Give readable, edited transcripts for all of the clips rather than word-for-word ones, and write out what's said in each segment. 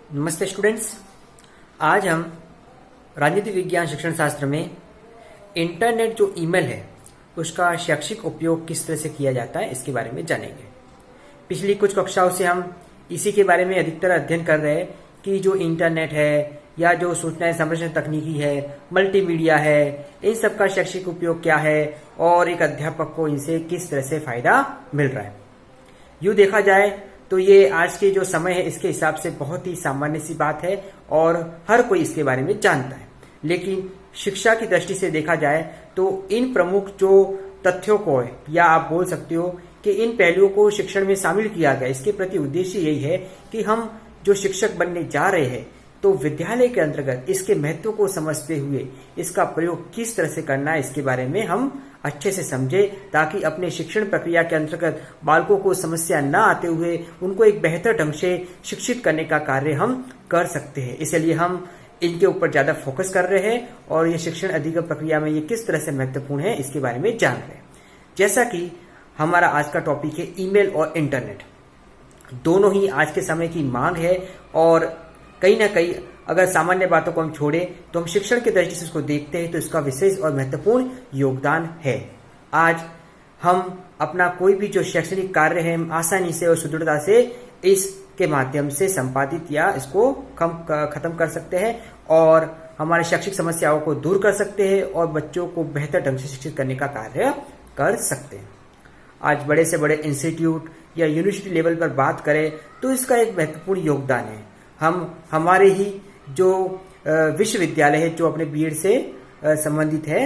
नमस्ते स्टूडेंट्स। आज हम राजनीति विज्ञान शिक्षण शास्त्र में इंटरनेट जो ईमेल है उसका शैक्षिक उपयोग किस तरह से किया जाता है इसके बारे में जानेंगे। पिछली कुछ कक्षाओं से हम इसी के बारे में अधिकतर अध्ययन कर रहे हैं कि जो इंटरनेट है या जो सूचना संप्रेषण तकनीकी है, मल्टीमीडिया है, इन सब का शैक्षिक उपयोग क्या है और एक अध्यापक को इनसे किस तरह से फायदा मिल रहा है। यूँ देखा जाए तो ये आज के जो समय है इसके हिसाब से बहुत ही सामान्य सी बात है और हर कोई इसके बारे में जानता है। लेकिन शिक्षा की दृष्टि से देखा जाए तो इन प्रमुख जो तथ्यों को है या आप बोल सकते हो कि इन पहलुओं को शिक्षण में शामिल किया गया, इसके प्रति उद्देश्य यही है कि हम जो शिक्षक बनने जा रहे हैं तो विद्यालय के अंतर्गत इसके महत्व को समझते हुए इसका प्रयोग किस तरह से करना है इसके बारे में हम अच्छे से समझे, ताकि अपने शिक्षण प्रक्रिया के अंतर्गत बालकों को समस्या न आते हुए उनको एक बेहतर ढंग से शिक्षित करने का कार्य हम कर सकते हैं। इसलिए हम इनके ऊपर ज्यादा फोकस कर रहे हैं और ये शिक्षण अधिगम प्रक्रिया में ये किस तरह से महत्वपूर्ण है इसके बारे में जान रहे हैं। जैसा कि हमारा आज का टॉपिक है ईमेल और इंटरनेट, दोनों ही आज के समय की मांग है और कहीं ना कहीं अगर सामान्य बातों को हम छोड़े तो हम शिक्षण की दृष्टि से इसको देखते हैं तो इसका विशेष और महत्वपूर्ण योगदान है। आज हम अपना कोई भी जो शैक्षणिक कार्य है आसानी से और सुदृढ़ता से इसके माध्यम से संपादित या इसको खत्म कर सकते हैं और हमारे शैक्षिक समस्याओं को दूर कर सकते हैं और बच्चों को बेहतर ढंग से शिक्षित करने का कार्य कर सकते हैं। आज बड़े से बड़े इंस्टीट्यूट या यूनिवर्सिटी लेवल पर बात करें तो इसका एक महत्वपूर्ण योगदान है। हम हमारे ही जो विश्वविद्यालय है जो अपने बीएड से संबंधित है,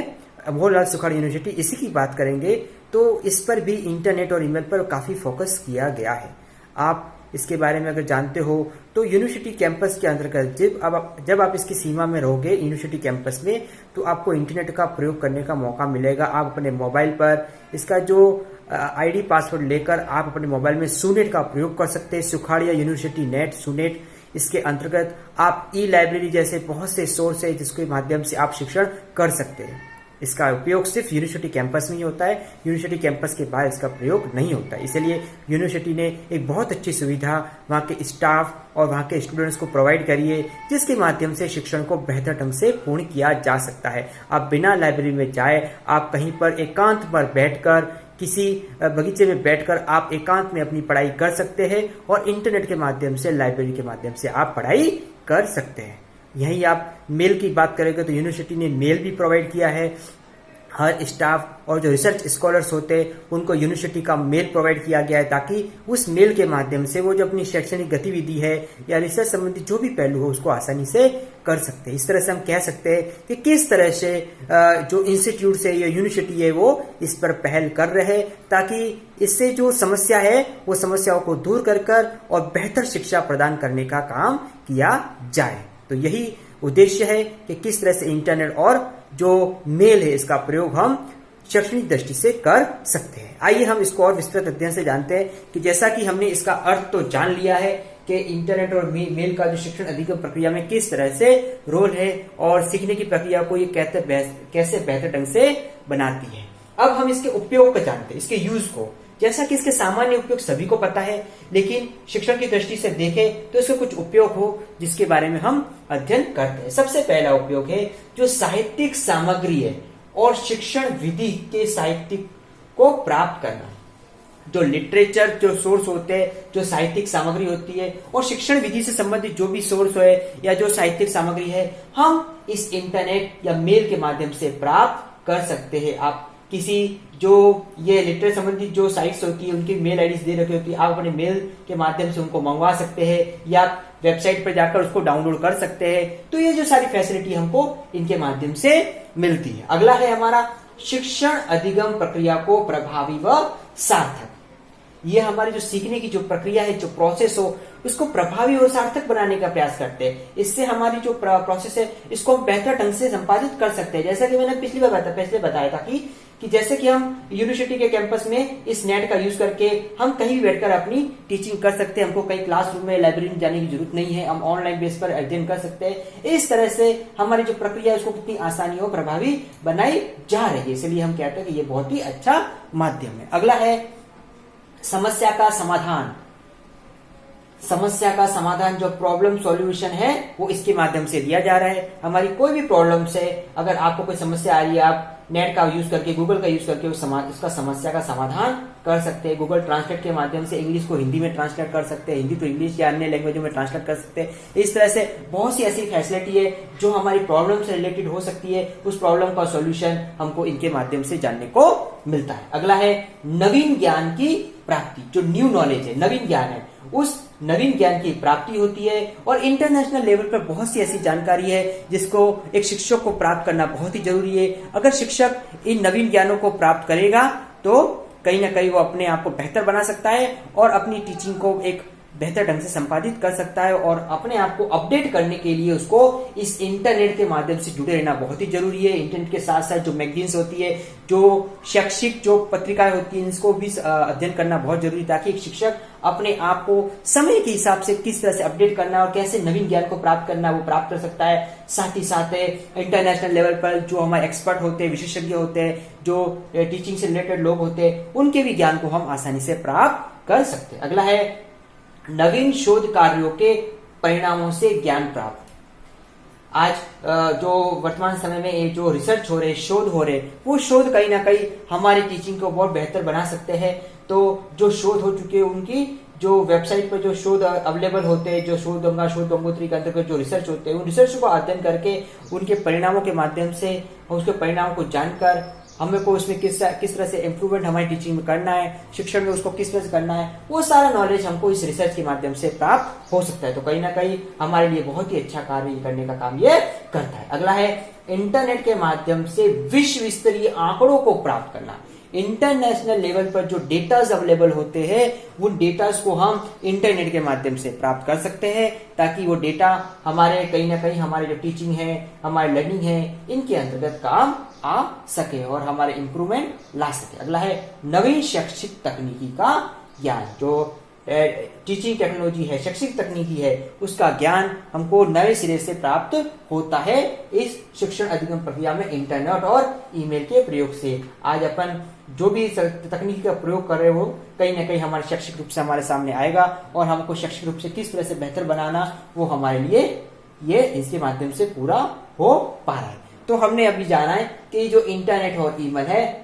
मोहनलाल सुखाड़ यूनिवर्सिटी, इसी की बात करेंगे तो इस पर भी इंटरनेट और ईमेल पर काफी फोकस किया गया है। आप इसके बारे में अगर जानते हो तो यूनिवर्सिटी कैंपस के अंतर्गत जब आप इसकी सीमा में रहोगे यूनिवर्सिटी कैंपस में तो आपको इंटरनेट का प्रयोग करने का मौका मिलेगा। आप अपने मोबाइल पर इसका जो आईडी पासवर्ड लेकर आप अपने मोबाइल में सुनेट का प्रयोग कर सकते हैं। सुखाड़ या यूनिवर्सिटी नेट सुनेट, इसके अंतर्गत आप ई लाइब्रेरी जैसे बहुत से सोर्स है जिसके माध्यम से आप शिक्षण कर सकते हैं। इसका उपयोग सिर्फ यूनिवर्सिटी कैंपस में ही होता है, यूनिवर्सिटी कैंपस के बाहर इसका प्रयोग नहीं होता है। इसलिए यूनिवर्सिटी ने एक बहुत अच्छी सुविधा वहाँ के स्टाफ और वहाँ के स्टूडेंट्स को प्रोवाइड करी है जिसके माध्यम से शिक्षण को बेहतर ढंग से पूर्ण किया जा सकता है। आप बिना लाइब्रेरी में जाए आप कहीं पर एकांत पर बैठकर किसी बगीचे में बैठकर आप एकांत में अपनी पढ़ाई कर सकते हैं और इंटरनेट के माध्यम से, लाइब्रेरी के माध्यम से आप पढ़ाई कर सकते हैं। यही आप मेल की बात करेंगे तो यूनिवर्सिटी ने मेल भी प्रोवाइड किया है। हर स्टाफ और जो रिसर्च स्कॉलर्स होते हैं उनको यूनिवर्सिटी का मेल प्रोवाइड किया गया है ताकि उस मेल के माध्यम से वो जो अपनी शैक्षणिक गतिविधि है या रिसर्च संबंधित जो भी पहलू हो उसको आसानी से कर सकते हैं। इस तरह से हम कह सकते हैं कि किस तरह से जो इंस्टीट्यूट है या यूनिवर्सिटी है वो इस पर पहल कर रहे हैं ताकि इससे जो समस्या है वो समस्याओं को दूर कर और बेहतर शिक्षा प्रदान करने का काम किया जाए। तो यही उद्देश्य है कि किस तरह से इंटरनेट और जो मेल है इसका प्रयोग हम शैक्षणिक दृष्टि से कर सकते हैं। आइए हम इसको और विस्तृत अध्ययन से जानते हैं कि जैसा कि हमने इसका अर्थ तो जान लिया है कि इंटरनेट और मेल का जो शिक्षण अधिगम प्रक्रिया में किस तरह से रोल है और सीखने की प्रक्रिया को ये कैसे बेहतर ढंग से बनाती है। अब हम इसके उपयोग को जानते हैं, इसके यूज को। जैसा कि इसके सामान्य उपयोग सभी को पता है, लेकिन शिक्षण की दृष्टि से देखें तो इसके कुछ उपयोग हो जिसके बारे में हम अध्ययन करते हैं। सबसे पहला उपयोग है जो साहित्यिक सामग्री है और शिक्षण विधि के साहित्यिक को प्राप्त करना। जो लिटरेचर जो सोर्स होते हैं, जो साहित्यिक सामग्री होती है और शिक्षण विधि से संबंधित जो भी सोर्स है या जो साहित्यिक सामग्री है हम इस इंटरनेट या मेल के माध्यम से प्राप्त कर सकते हैं। आप किसी जो ये लिटरेचर संबंधित जो साइट्स होती है उनकी मेल आईडी दे रखी होती है, आप अपने मेल के माध्यम से उनको मंगवा सकते हैं या वेबसाइट पर जाकर उसको डाउनलोड कर सकते हैं। तो ये जो सारी फैसिलिटी हमको इनके माध्यम से मिलती है। अगला है हमारा शिक्षण अधिगम प्रक्रिया को प्रभावी व सार्थक। ये हमारी जो सीखने की जो प्रक्रिया है, जो प्रोसेस हो, उसको प्रभावी और सार्थक बनाने का प्रयास करते हैं। इससे हमारी जो प्रोसेस है इसको हम बेहतर ढंग से संपादित कर सकते हैं। जैसा कि मैंने पहले बताया था कि जैसे कि हम यूनिवर्सिटी के कैंपस में इस नेट का यूज करके हम कहीं भी बैठकर अपनी टीचिंग कर सकते हैं। हमको कहीं क्लासरूम में, लाइब्रेरी में जाने की जरूरत नहीं है, हम ऑनलाइन बेस पर अध्ययन कर सकते हैं। इस तरह से हमारी जो प्रक्रिया है उसको कितनी आसानी और प्रभावी बनाई जा रही है। इसलिए हम कहते हैं कि ये बहुत ही अच्छा माध्यम है। अगला है समस्या का समाधान। समस्या का समाधान, जो प्रॉब्लम सॉल्यूशन है वो इसके माध्यम से दिया जा रहा है। हमारी कोई भी प्रॉब्लम्स है, अगर आपको कोई समस्या आ रही है, आप नेट का यूज करके, गूगल का यूज करके उसका समस्या का समाधान कर सकते हैं। गूगल ट्रांसलेट के माध्यम से इंग्लिश को हिंदी में ट्रांसलेट कर सकते हैं, हिंदी तो इंग्लिश या अन्य लैंग्वेजों में ट्रांसलेट कर सकते हैं। इस तरह से बहुत सी ऐसी फैसिलिटी है जो हमारी प्रॉब्लम से रिलेटेड हो सकती है, उस प्रॉब्लम का सॉल्यूशन हमको इनके माध्यम से जानने को मिलता है। अगला है नवीन ज्ञान की प्राप्ति। जो न्यू नॉलेज है, नवीन ज्ञान है, उस नवीन ज्ञान की प्राप्ति होती है। और इंटरनेशनल लेवल पर बहुत सी ऐसी जानकारी है जिसको एक शिक्षक को प्राप्त करना बहुत ही जरूरी है। अगर शिक्षक इन नवीन ज्ञानों को प्राप्त करेगा तो कहीं ना कहीं वो अपने आप को बेहतर बना सकता है और अपनी टीचिंग को एक बेहतर ढंग से संपादित कर सकता है। और अपने आप को अपडेट करने के लिए उसको इस इंटरनेट के माध्यम से जुड़े रहना बहुत ही जरूरी है। इंटरनेट के साथ साथ जो मैगजीन्स होती है, जो शैक्षिक जो पत्रिकाएं होती हैं, इसको भी अध्ययन करना बहुत जरूरी है, ताकि एक शिक्षक अपने आप को समय के हिसाब से किस तरह से अपडेट करना और कैसे नवीन ज्ञान को प्राप्त करना वो प्राप्त कर सकता है। साथ ही साथ इंटरनेशनल लेवल पर जो हमारे एक्सपर्ट होते हैं, विशेषज्ञ होते हैं, जो टीचिंग से रिलेटेड लोग होते हैं, उनके भी ज्ञान को हम आसानी से प्राप्त कर सकते हैं। अगला है नवीन शोध कार्यों के परिणामों से ज्ञान प्राप्त। आज जो वर्तमान समय में ये जो रिसर्च हो रहे, शोध हो रहे, वो शोध कहीं ना कहीं हमारी टीचिंग को बहुत बेहतर बना सकते हैं। तो जो शोध हो चुके हैं उनकी जो वेबसाइट पर जो शोध अवेलेबल होते हैं, जो शोध गंगोत्री के अंतर्गत जो रिसर्च होते हैं, उन रिसर्च को अध्ययन करके उनके परिणामों के माध्यम से उसके परिणामों को जानकर हमें को उसमें किस तरह से इम्प्रूवमेंट हमारी टीचिंग में करना है, शिक्षण में उसको किस तरह से करना है, वो सारा नॉलेज हमको इस रिसर्च के माध्यम से प्राप्त हो सकता है। तो कहीं ना कहीं हमारे लिए बहुत ही अच्छा कार्य करने का काम ये करता है। अगला है इंटरनेट के माध्यम से विश्व स्तरीय आंकड़ों को प्राप्त करना। इंटरनेशनल लेवल पर जो डेटाज अवेलेबल होते हैं, उन डेटाज को हम इंटरनेट के माध्यम से प्राप्त कर सकते हैं, ताकि वो डेटा हमारे कहीं ना कहीं हमारे जो टीचिंग है, हमारी लर्निंग है, इनके अंतर्गत काम आ सके और हमारे इंप्रूवमेंट ला सके। अगला है नवीन शैक्षिक तकनीकी का ज्ञान। जो टीचिंग टेक्नोलॉजी है, शैक्षिक तकनीकी है, उसका ज्ञान हमको नए सिरे से प्राप्त होता है इस शिक्षण अधिगम प्रक्रिया में इंटरनेट और ईमेल के प्रयोग से। आज अपन जो भी तकनीकी का प्रयोग कर रहे हो, कहीं ना कहीं हमारे शैक्षिक रूप से हमारे सामने आएगा और हमको शैक्षिक रूप से किस तरह से बेहतर बनाना, वो हमारे लिए ये इसके माध्यम से पूरा हो पा रहा है। तो हमने अभी जाना है कि जो इंटरनेट और ईमेल है,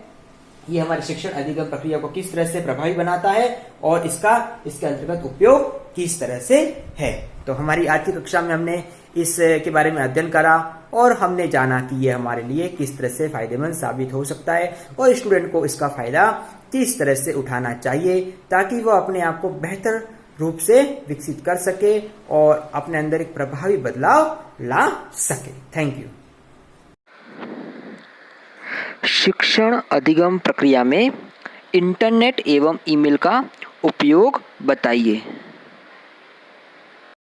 ये हमारे शिक्षण अधिगम प्रक्रिया को किस तरह से प्रभावी बनाता है और इसके अंतर्गत उपयोग किस तरह से है। तो हमारी आज की कक्षा में हमने इसके बारे में अध्ययन करा और हमने जाना कि ये हमारे लिए किस तरह से फायदेमंद साबित हो सकता है और स्टूडेंट को इसका फायदा किस तरह से उठाना चाहिए, ताकि वो अपने आप को बेहतर रूप से विकसित कर सके और अपने अंदर एक प्रभावी बदलाव ला सके। Thank you. शिक्षण अधिगम प्रक्रिया में इंटरनेट एवं ईमेल का उपयोग बताइए।